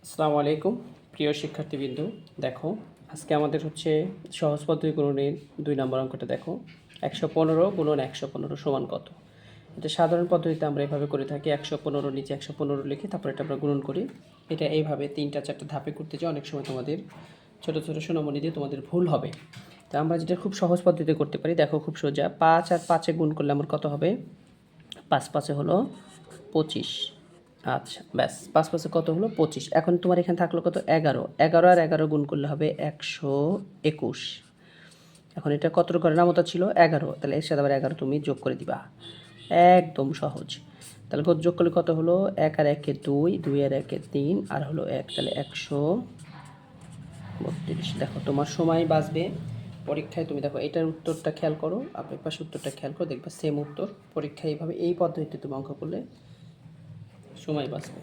আসসালামু আলাইকুম প্রিয় শিক্ষার্থীবৃন্দ। দেখো আজকে আমাদের হচ্ছে সহজ পদ্ধতি গুণনের 2 নম্বর অঙ্কটা। দেখো 115 গুণন 115 সমান কত। এটা সাধারণ পদ্ধতিতে আমরা এভাবে করে থাকি, 115 নিচে 115 লিখে তারপর এটা আমরা গুণন করি। এটা এইভাবে 3টা 4টা ধাপে করতে চাই, অনেক সময় তোমাদের ছোটো ছোটো সোনামণি দিয়ে তোমাদের ভুল হবে। তা আমরা যেটা খুব সহজ পদ্ধতিতে করতে পারি, দেখো খুব সোজা। 5 আর 5-এ গুণ করলে আমার কত হবে? 5 5-এ হলো 25। আচ্ছা ব্যাস, 5 5-এ কত হলো? 25। এখন তোমার এখানে থাকলো কত? 11। 11 আর 11 গুণ করলে হবে 121। এখন এটা কত ঘরের নামতা ছিল? 11। তাহলে এর সাথে আবার 11 তুমি যোগ করে দিবা। একদম সহজ। তাহলে যোগ করলে কত হলো? 1 আর 1-এ 2, 2 আর 1-এ 3 আর হলো 1, তাহলে 132। দেখো তোমার সময় বাঁচবে পরীক্ষায়। তুমি দেখো এটার উত্তরটা খেয়াল করো, আপনার পাশে উত্তরটা খেয়াল করো, দেখবা সেম উত্তর। পরীক্ষায় এইভাবে এই পদ্ধতিতে তুমি অঙ্ক করলে সময় বাঁচবে।